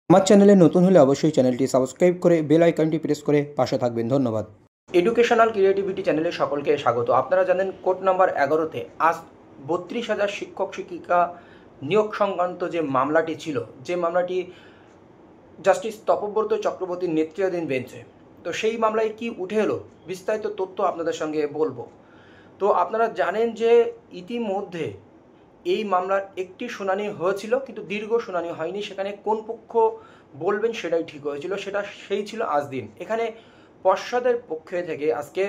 আমার চ্যানেলে নতুন হলে অবশ্যই চ্যানেলটি সাবস্ক্রাইব করে বেল আইকনটি প্রেস করে পাশে থাকবেন। ধন্যবাদ। এডুকেশনাল ক্রিয়েটিভিটি চ্যানেলে সকলকে স্বাগত। আপনারা জানেন কোড নাম্বার 11-তে আজ 32,000 শিক্ষক শিক্ষিকা নিয়োগ সংক্রান্ত যে মামলাটি ছিল, যে মামলাটি জাস্টিস তপব্রত চক্রবর্তীর নেতৃত্বাধীন বেঞ্চে, তো সেই মামলায় কি উঠে এলো বিস্তারিত তথ্য আপনাদের সঙ্গে বলবো। তো আপনারা জানেন যে ইতিমধ্যে এই মামলার একটি শুনানি হয়েছিল, কিন্তু দীর্ঘ শুনানি হয়নি। সেখানে কোন পক্ষ বলবেন সেটাই ঠিক হয়েছিল, সেই ছিল আজ দিন। এখানে পর্ষদের পক্ষে থেকে আজকে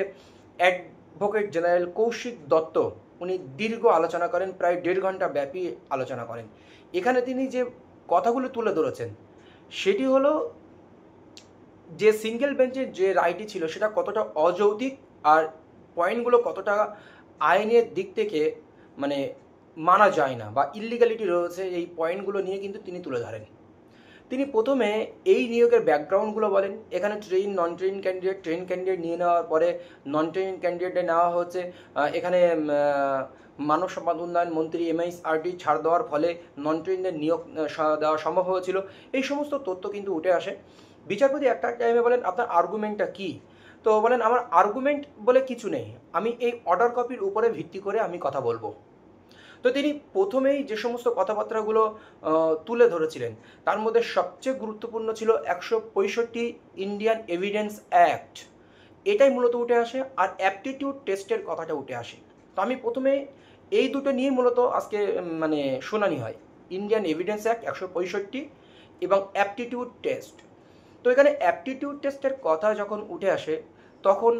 অ্যাডভোকেট জেনারেল কৌশিক দত্ত উনি দীর্ঘ আলোচনা করেন, প্রায় 1.5 ঘন্টা ব্যাপী আলোচনা করেন। এখানে তিনি যে কথাগুলো তুলে ধরেছেন সেটি হলো যে সিঙ্গেল বেঞ্চের যে রায়টি ছিল সেটা কতটা অযৌক্তিক, আর পয়েন্টগুলো কতটা আইনের দিক থেকে মানে মানা যায় না বা ইল্লিগালিটি রয়েছে, এই পয়েন্টগুলো নিয়ে কিন্তু তিনি তুলে ধরেন। তিনি প্রথমে এই নিয়োগের ব্যাকগ্রাউন্ডগুলো বলেন। এখানে নন ট্রেন ক্যান্ডিডেট নিয়ে নেওয়ার পরে নন ট্রেন ক্যান্ডিডেটে নেওয়া হচ্ছে। এখানে মানব সম্পদ উন্নয়ন মন্ত্রী MHRD ছাড় দেওয়ার ফলে নন ট্রেনদের নিয়োগ দেওয়া সম্ভব হয়েছিল। এই সমস্ত তথ্য কিন্তু উঠে আসে। বিচারপতি একটা টাইমে বলেন, আপনার আর্গুমেন্টটা কী? তো বলেন, আমার আর্গুমেন্ট বলে কিছু নেই, আমি এই অর্ডার কপির উপরে ভিত্তি করে আমি কথা বলবো। তো তিনি প্রথমেই যে সমস্ত কথাবার্তাগুলো তুলে ধরেছিলেন তার মধ্যে সবচেয়ে গুরুত্বপূর্ণ ছিল 165 ইন্ডিয়ান এভিডেন্স অ্যাক্ট, এটাই মূলত উঠে আসে, আর অ্যাপটিটিউড টেস্টের কথাটা উঠে আসে। তো আমি প্রথমে এই দুটো নিয়ে মূলত আজকে মানে শুনানি হয়, ইন্ডিয়ান এভিডেন্স অ্যাক্ট 165 এবং অ্যাপটিটিউড টেস্ট। তো এখানে অ্যাপটিটিউড টেস্টের কথা যখন উঠে আসে তখন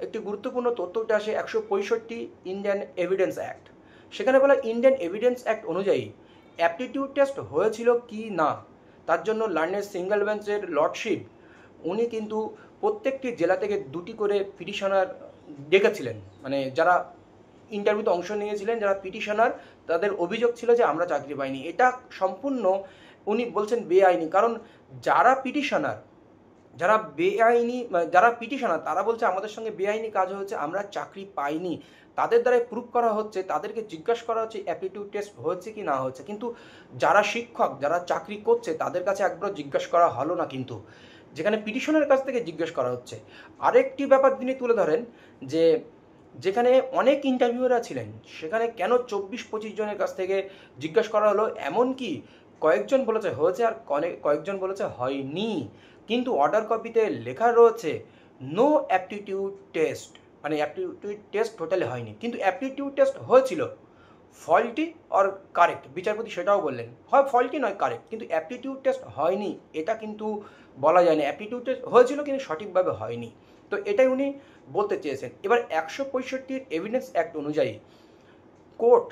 একটি গুরুত্বপূর্ণ তথ্য উঠে আসে 165 ইন্ডিয়ান এভিডেন্স অ্যাক্ট। সেখানে বলা ইন্ডিয়ান এভিডেন্স অ্যাক্ট অনুযায়ী অ্যাপটিটিউড টেস্ট হয়েছিল কি না তার জন্য লার্নের সিঙ্গেল বেঞ্চের লর্ডশিপ উনি কিন্তু প্রত্যেকটি জেলা থেকে 2টি করে পিটিশনার ডেকেছিলেন, মানে যারা ইন্টারভিউতে অংশ নিয়েছিলেন, যারা পিটিশনার, তাদের অভিযোগ ছিল যে আমরা চাকরি পাইনি। এটা সম্পূর্ণ উনি বলছেন বেআইনি, কারণ যারা পিটিশনার, যারা পিটিশনার তারা বলছে আমাদের সঙ্গে বেআইনি কাজ হয়েছে, আমরা চাকরি পাইনি। তাদের দ্বারাই প্রুভ করা হচ্ছে, তাদেরকে জিজ্ঞাসা করা হচ্ছে অ্যাপটিটিউড টেস্ট হচ্ছে কি না হচ্ছে, কিন্তু যারা শিক্ষক, যারা চাকরি করছে তাদের কাছে একবার জিজ্ঞাসা করা হলো না, কিন্তু যেখানে পিটিশনের কাছ থেকে জিজ্ঞেস করা হচ্ছে। আরেকটি ব্যাপার তিনি তুলে ধরেন যে যেখানে অনেক ইন্টারভিউরা ছিলেন সেখানে কেন 24-25 জনের কাছ থেকে জিজ্ঞাসা করা হলো, এমনকি কয়েকজন বলেছে হয়েছে আর কয়েকজন বলেছে হয়নি, কিন্তু অর্ডার কপিতে লেখা রয়েছে নো অ্যাপটিটিউড টেস্ট, মানে অ্যাপটিটিউড টেস্ট টোটালি হয়নি, কিন্তু অ্যাপটিটিউড টেস্ট হয়েছিল। ফল্টি অর কারেক্ট, বিচারপতি সেটাও বললেন, হয় ফল্টি নয় কারেক্ট, কিন্তু অ্যাপটিটিউড টেস্ট হয়নি এটা কিন্তু বলা যায় না। অ্যাপটিটিউড টেস্ট হয়েছিল কিন্তু সঠিকভাবে হয়নি। তো এটাই উনি বলতে চেয়েছেন। এবার 165 এভিডেন্স অ্যাক্ট অনুযায়ী কোর্ট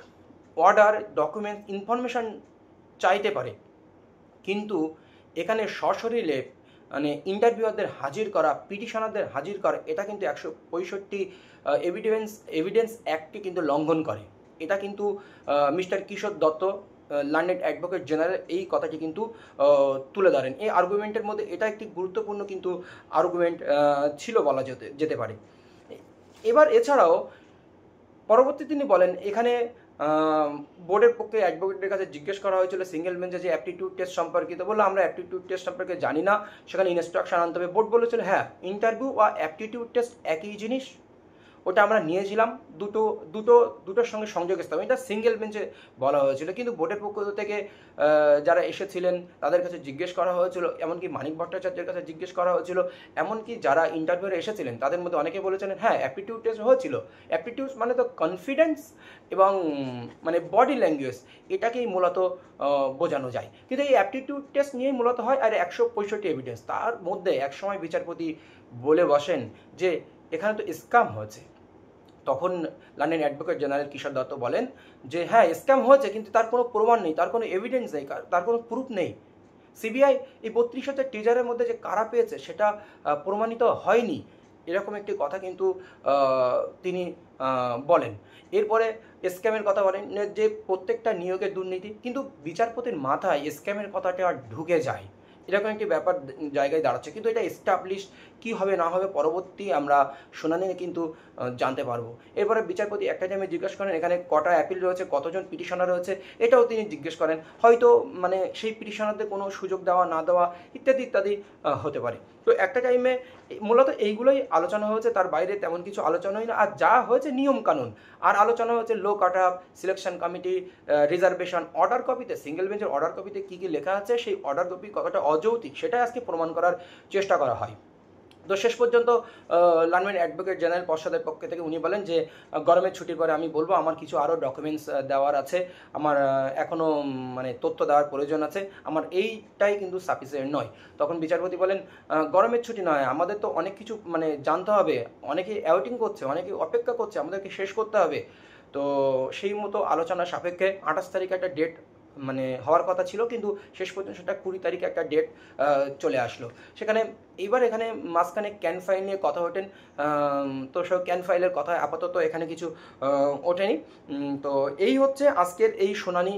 অর্ডার ডকুমেন্ট ইনফরমেশন চাইতে পারে, কিন্তু এখানে সশরীরে মানে ইন্টারভিউয়ারদের হাজির করা, পিটিশনারদের হাজির করা, এটা কিন্তু 165 এভিডেন্স অ্যাক্টকে কিন্তু লঙ্ঘন করে। এটা কিন্তু মিস্টার কিশোর দত্ত, লার্নেড অ্যাডভোকেট জেনারেল, এই কথাটি কিন্তু তুলে ধরেন। এই আর্গুমেন্টের মধ্যে এটা একটি গুরুত্বপূর্ণ কিন্তু আর্গুমেন্ট ছিল বলা যেতে পারে। এবার এছাড়াও পরবর্তী তিনি বলেন, এখানে বোর্ডের পক্ষে অ্যাডভোকেটের কাছে জিজ্ঞেস করা হয়েছিল সিঙ্গেল বেঞ্চে যে অ্যাপটিটিউড টেস্ট সম্পর্কিত, বললো আমরা অ্যাপটিটিউড টেস্ট সম্পর্কে জানি না, সেখানে ইনস্ট্রাকশন আনতে হবে। বোর্ড বলেছিল হ্যাঁ, ইন্টারভিউ বা অ্যাপটিটিউড টেস্ট একই জিনিস, ওটা আমরা নিয়েছিলাম, দুটোর সঙ্গে সংযোগ স্থাপন, এটা সিঙ্গেল বেঞ্চে বলা হয়েছিল। কিন্তু বোর্ডের পক্ষ থেকে যারা এসেছিলেন তাদের কাছে জিজ্ঞেস করা হয়েছিল, এমনকি মানিক ভট্টাচার্যের কাছে জিজ্ঞেস করা হয়েছিল, এমনকি যারা ইন্টারভিউয়ে এসেছিলেন তাদের মধ্যে অনেকে বলেছিলেন হ্যাঁ অ্যাপটিটিউড টেস্ট হয়েছিল। অ্যাপটিটিউড মানে তো কনফিডেন্স এবং মানে বডি ল্যাঙ্গুয়েজ, এটাকেই মূলত বোঝানো যায়। কিন্তু এই অ্যাপটিটিউড টেস্ট নিয়েই মূলত হয়। আর 165 এভিডেন্স, তার মধ্যে একসময় বিচারপতি বলে বসেন যে এখানে তো স্ক্যাম হয়েছে। তখন লন্ডন অ্যাডভোকেট জেনারেল কিশোর দত্ত বলেন যে হ্যাঁ স্ক্যাম হয়েছে, কিন্তু তার কোনো প্রমাণ নেই, তার কোনো এভিডেন্স নেই, তার কোনো প্রুফ নেই। সিবিআই এই 32,000 টিজারের মধ্যে যে কারা পেয়েছে সেটা প্রমাণিত হয়নি, এরকম একটি কথা কিন্তু তিনি বলেন। এরপরে স্ক্যামের কথা বলেন যে প্রত্যেকটা নিয়োগের দুর্নীতি, কিন্তু বিচারপতির মাথায় স্ক্যামের কথাটা ঢুকে যায়, এরকম একটি ব্যাপার জায়গায় দাঁড়াচ্ছে। কিন্তু এটা এস্টাবলিশ কী হবে না হবে পরবর্তী আমরা শুনানি কিন্তু জানতে পারবো। এরপরে বিচারপতি একটা টাইমে জিজ্ঞেস করেন এখানে কটা অ্যাপিল রয়েছে, কতজন পিটিশনার রয়েছে, এটাও তিনি জিজ্ঞেস করেন। হয়তো মানে সেই পিটিশনারদের কোনো সুযোগ দেওয়া না দেওয়া ইত্যাদি ইত্যাদি হতে পারে। তো একটা টাইমে মূলত এইগুলোই আলোচনা হয়েছে, তার বাইরে তেমন কিছু আলোচনা হয় না। আর যা হয়েছে নিয়মকানুন আর আলোচনা হয়েছে low cut off, selection committee, reservation, order কপিতে, সিঙ্গেল বেঞ্চের অর্ডার কপিতে কী কী লেখা আছে, সেই অর্ডার কপি কতটা অযৌক্তিক সেটাই আজকে প্রমাণ করার চেষ্টা করা হয়। তো শেষ পর্যন্ত লার্নমেন্ট অ্যাডভোকেট জেনারেল পর্ষদের পক্ষ থেকে উনি বলেন যে গরমের ছুটির পরে আমি বলবো আমার কিছু আরও ডকুমেন্টস দেওয়ার আছে, আমার এখনও মানে তথ্য দেওয়ার প্রয়োজন আছে, আমার এইটাই কিন্তু সাফিসিয়েন্ট নয়। তখন বিচারপতি বলেন গরমের ছুটি নয়, আমাদের তো অনেক কিছু মানে জানতে হবে, অনেকে অ্যাওয়েটিং করছে, অনেকে অপেক্ষা করছে, আমাদেরকে শেষ করতে হবে। তো সেই মতো আলোচনা সাপেক্ষে 28 তারিখে একটা ডেট মানে হওয়ার কথা ছিল, কিন্তু শেষ পর্যন্ত সেটা 20 তারিখে একটা ডেট চলে আসলো। সেখানে এইবার এখানে মাঝখানে ক্যান ফাইল নিয়ে কথা ওঠেন, তো সব ক্যান ফাইলের কথা আপাতত এখানে কিছু ওঠেনি। তো এই হচ্ছে আজকের এই শুনানি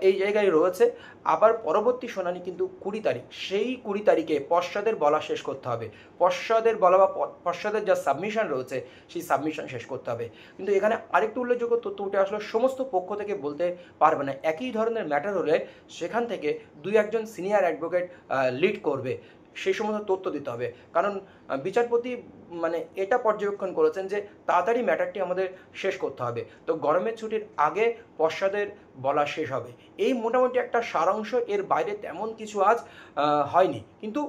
এই জায়গায় রয়েছে। আবার পরবর্তী শুনানি কিন্তু 20 তারিখ, সেই 20 তারিখে পশ্চাদের বলা শেষ করতে হবে, পশ্চাদের বলা বা পশ্চাদের যা সাবমিশন রয়েছে সেই সাবমিশন শেষ করতে হবে। কিন্তু এখানে আরেকটু উল্লেখযোগ্য তথ্য উঠে আসলো, সমস্ত পক্ষ থেকে বলতে পারবে না, একই ধরনের ম্যাটার হলে সেখান থেকে 2-1জন সিনিয়র অ্যাডভোকেট লিড করবে, সেই সমস্ত তথ্য দিতে হবে। কারণ বিচারপতি মানে এটা পর্যবেক্ষণ করেছেন যে তাড়াতাড়ি ম্যাটারটি আমাদের শেষ করতে হবে, তো গরমের ছুটির আগে পশ্চাদের বলা শেষ হবে। এই মোটামুটি একটা সারাংশ, এর বাইরে তেমন কিছু আজ হয়নি। কিন্তু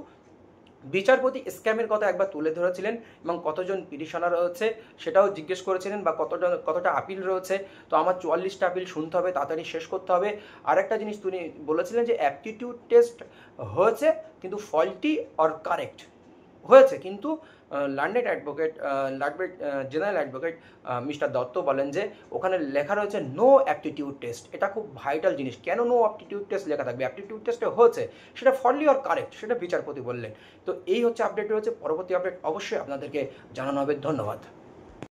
বিচারপতি স্ক্যামের কথা একবার তুলে ধরেছিলেন এবং কতজন পিটিশনার রয়েছে সেটাও জিজ্ঞেস করেছিলেন, বা কতটা আপিল রয়েছে। তো আমার 44টা আপিল শুনতে হবে, তাড়াতাড়ি শেষ করতে হবে। আরেকটা জিনিস তিনি বলেছিলেন যে অ্যাপটিটিউড টেস্ট হয়েছে কিন্তু ফল্টি অর কারেক্ট হয়েছে, কিন্তু learned advocate general advocate mister Dutta বলেন যে ওখানে লেখা রয়েছে নো অ্যাপটিটিউড টেস্ট। এটা খুব ভাইটাল জিনিস, কেন নো অ্যাপটিটিউড টেস্ট লেখা থাকবে? অ্যাপটিটিউড টেস্টে হয়েছে, সেটা ফললি অর কারেক্ট সেটা বিচারপতি বললেন। তো এই হচ্ছে আপডেট রয়েছে, পরবর্তী আপডেট অবশ্যই আপনাদেরকে জানানো হবে। ধন্যবাদ।